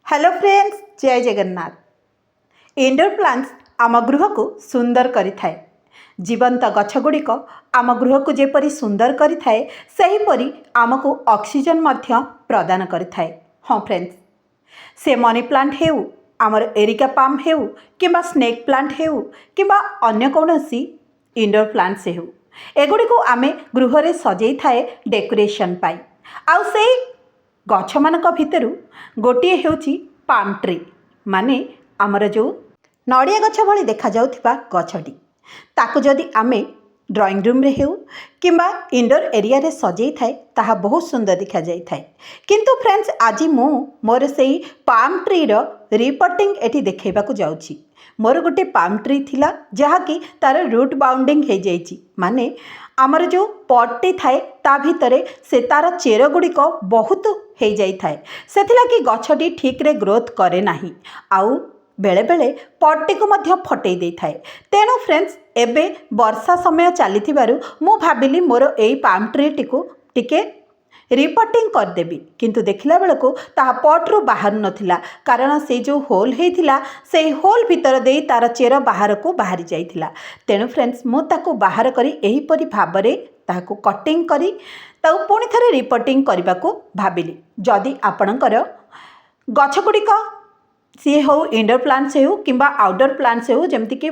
Hello friends, जय Jagannath. Indoor plants आम गृह को सुंदर करिथाए। जीवंत गछगुड़िक आम गृह को जेपरी सुंदर करिथाए सेहीपरि आमको ऑक्सीजन मध्य प्रदान करिथाए। हाँ फ्रेंड्स, से मनी प्लांट हेउ, आमर एरिका पाम हेउ किंबा स्नेक प्लांट हेउ किंबा अन्य कौनसी इंडोर प्लांट्स हेउ, एगुड़ी को आमे गृह रे सजई थाए डेकोरेशन पाई। आउ से गछ मानक भितरु गोटे हेउची पाम ट्री, माने आमर जो नड़िया गछ भली देखा जाउथिबा गछटी, ताकू जदि आमे ड्राइंग रूम रे हेउ किंबा इंडोर एरिया रे सजई थाए ताहा बहुत सुंदर देखा जाई थाए। किंतु फ्रेंड्स, आज मु मोर सेही पाम ट्री रो रिपोर्टिंग एठी देखैबाकू जाउछि। मोर गोटे पाम ट्री थिला जहाँकि तार रूट बाउंडिंग हो जाइछि, माने आमर जो पटटी थाए ता भितरे से तार चेर गुड़िक बहुत हो जाई थाए, सेथिलागि गछटी ठीक रे ग्रोथ करे नाही, आउ बेले बेले पटटी को मध्य फटई दे थाए। तेणु फ्रेंड्स, एबे वर्षा समय चली मु भाबिली मोर एई पाम ट्री टिको टिके रिपोर्टिंग करदेवी, किंतु देखला बेलको ता पट्रु बाहर नथिला, कारण से जो होल हेइथिला से होल भितर देई तार चेर बाहर को बाहरी जाइथिला। तेणु फ्रेंड्स, मु ताको बाहर करी एही परि भाबरे ताको कटिंग करी ताको पुणी थरे रिपोर्टिंग करबा को भाबिली। जदि आपणकर गछगुड़िक सी हो इंडोर प्लांट्स हो किंबा आउटडोर प्लांट्स हो, जमती कि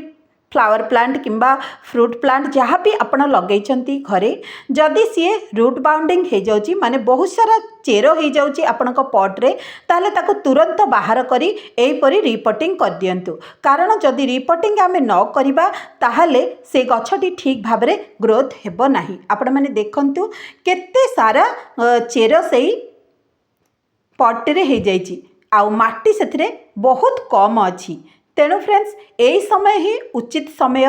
फ्लावर प्लांट किंबा फ्रूट प्लांट जहाँ भी आपण लगेइछंती घरे, जदि सी रूट बाउंडिंग हो जाउची, माने बहुत सारा चेर हो जाउची आपणक पट रे, ताले ताको तुरंत बाहर करी एहीपरि रिपोर्टिंग कर दियंतु। कारण जदि रिपोर्टिंग आमे न करिबा ताहाले से गछटी ठीक भाबरे ग्रोथ हेबो नाही। आपण माने देखंतु केते सारा चेर सेही पट रे हो जाइची, आउ माटी सेथिरे बहुत कम अछि। तेणु फ्रेंड्स, यही समय ही उचित समय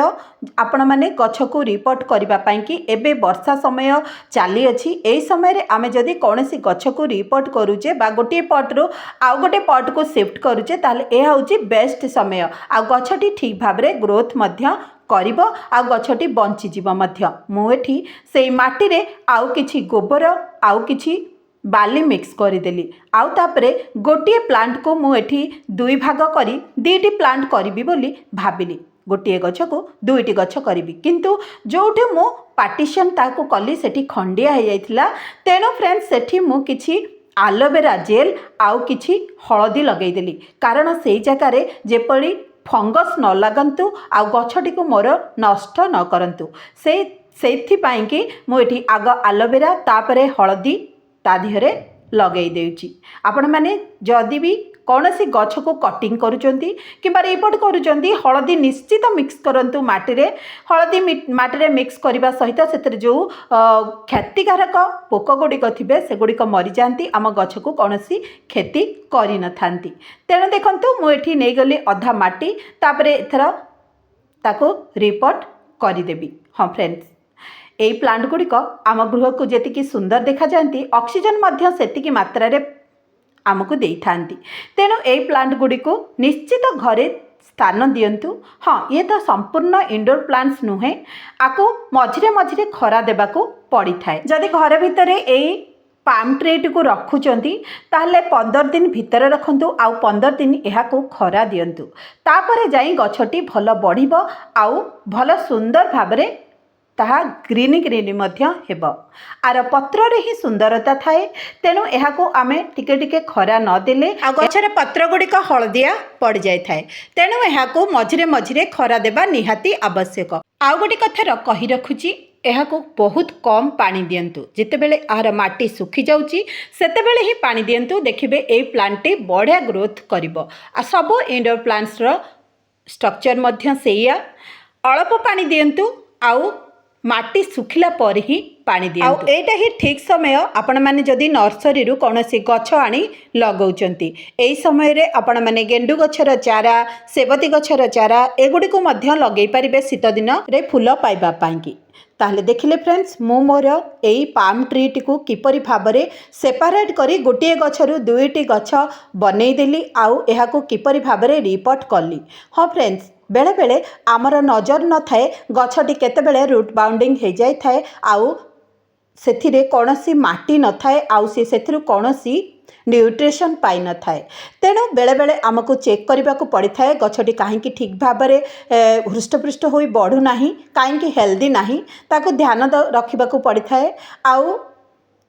आपण माने गछ को रिपोर्ट करबा पाई कि एबे वर्षा समय चली अछि। एही समय रे आमे जदि कोनोसी गछ को रिपोर्ट करूचे बा गोटे पट रो आउ गोटे पट को शिफ्ट करूचे, ताले एहा होची बेस्ट समय, आ गछटी ठीक भाबरे ग्रोथ मध्य करिबो, आ गछटी बंची जीव मध्य। मु एठी सेही माटी रे आउ किछि गोबर आउ किछि बाली मिक्स करदेली, आउ तापरे गोटे प्लांट को मु एठी दुई भाग करी दीटी प्लांट करिबी बोली भाबिली। गोटे गछ को दुईटी गछ करिबी, किंतु जोठी मु पार्टीशन ताको कली सेठी खंडिया हो जाइथिला। तेणु फ्रेंड्स, सेठी मु किछि एलोवेरा जेल आउ किछि हळदी लगेई देली, कारण सेई जगह रे जेपरि फंगस न लागंतु आउ गछटी को मोर नष्ट न करंतु, सेथि पाई कि मु एठी आग एलोवेरा तापरे हळदी ता दिहरे लगेई देउची। आपण माने जदि भी कौनसी गछ को कटिंग करूचंती किंबा रिपोर्ट करूचंती, हळदी निश्चित मिक्स करंतु माटी रे। हळदी माटी रे मिक्स करबा सहित सेतरे जो क्षतिकारक पोक गुड़िक थिबे से गुड़िक मरि जांती, आम गछ को कौनसी क्षति करि न थांती। तेणु देखंतु मु एठी नै गली अधा माटी, तापरे एथरा ताको रिपोर्ट करिदेबी। हाँ फ्रेंड्स, एई प्लांट गुड़िक आम गृह को जेतिकी सुंदर देखा जाती, ऑक्सीजन मध्य सेतिकी मात्रा रे आमको देई थांती। तेणु एई प्लांट गुड़िक निश्चित घरे स्थान दियंतु। हाँ, ये तो संपूर्ण इंडोर प्लांट्स नुहे, आको मझिरे मझिरे खरा देबाको पड़ी थाए। जदि घर भितर एई पाम ट्री को रखुचंती ताहले 15 दिन भितर रखंतु, आउ 15 दिन एहाको खरा दियंतु, तापरे जाई गछटी भल बढ़िबो आउ भल सुंदर भाबरे ताहा ग्रीन ग्रीन मध्य हेबो। आर पत्र रे ही सुंदरता थाए। तेणु एहाको आमे टिके टिके खरा न देले आ गछरे पत्र गुड़िक हळदिया पड़ जाय थाए। तेणु एहाको मझिरे मझिरे खरा देबा निहाती आवश्यक। आउ गोटे कथा कहि रखुची, एहाको बहुत कम पानी दियंतु। जितेबेले आहार माटी सुखी जाउची सेतेबेले ही पानी दियंतु, देखिबे ए प्लांट बढ़िया ग्रोथ करिवो। आ सब इंडोर प्लांट्स रो स्ट्रक्चर मध्य सेया, अल्प पानी दियंतु आउ माटी सुखिला पर ही पानी दियंतु। आउ एटा ही ठीक समय आपण माने जदि नर्सरी रु कोनोसी गछ आनी लगौचंती, एई समय रे आपण माने गेंडु गछर चारा, सेवती गछर चारा एगुडी को मध्य लगेई परिबे शीत दिन रे फूल पाइबा पाई। ताहले देखिले फ्रेंड्स, मु मोर एई पाम ट्री टिकु किपरि भाबरे सेपरेट करी गोटे गछरु दुईटी गछ बनेई देली, आउ एहाको किपरि भाबरे रिपोर्ट कली। हाँ फ्रेंड्स, बेले बेले आमर नजर न थाए गछटी केतेबेले रूट बाउंडिंग हो जाए थाए, आउ सेथिरे कौनसी माटी न थाए, आउ से सेथिरु कौनसी न्यूट्रिशन पाई न थाए। तेणु बेले बेले आमको चेक करने को पड़ी थाए गछटी कहीं ठीक भाव में हृष्टपृष्ट हो बढ़ू ना, कहीं हेल्दी ना, ताकू ध्यान रखा पड़ी थाए आउ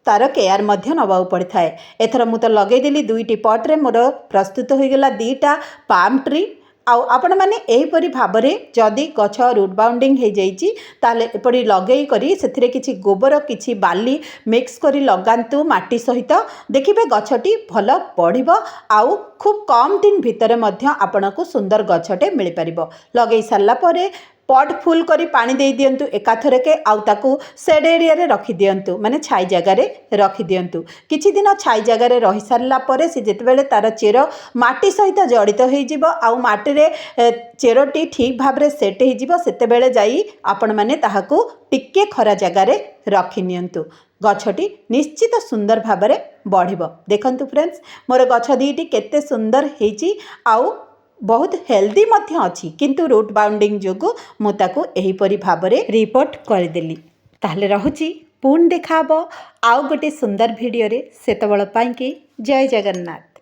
तार केयर मध्य नवा पड़ी थाए। एथर मु तो लगेदेली 2टी पट्रे मोर प्रस्तुत होईगला 2टा पाम ट्री। आउ आपण मैंने यहीपरी भाव में जदि गछ रूट बाउंडिंग हो जाइए ताले एपरी लगे करी से किछि गोबर किछि बाली मिक्स करी लगांतु माटी सहित, देखिए गछटी भल बढ़िबो आउ खूब कम दिन भितर मध्य आपनकु सुंदर गछटे मिल पारिबो। लगे सारला परे पट फुल करी पानी दे दियंतु एकाथरके आउ ताकू सेड एरिया रे रखी दियंतु, माने छाई जगह रे रखी दियंतु। किछि दिन छाई जगह रे रही सारला परे से जेतेबेले तार चेर माटी सहित जड़ित हो जिवो आउ माटी रे चेरटी ठीक भाव रे सेट हो जिवो, सेतेबेले जाई आपण माने ताहाकू टिके खरा जगह रे रखी नियंतु। गछटी निश्चित सुंदर भाव में बढ़िबो। देखंतु फ्रेंड्स मोर गछ दीटी केते सुंदर हेची आउ बहुत हेल्दी मध्य अच्छी, किंतु रूट बाउंडिंग जोगु मु ताकू एहीपरि भाव में रिपोर्ट करदेली। ताहले रहुची पुण देखा आउ गोटे सुंदर वीडियो रे, सेतबेल पाई कि जय जगन्नाथ।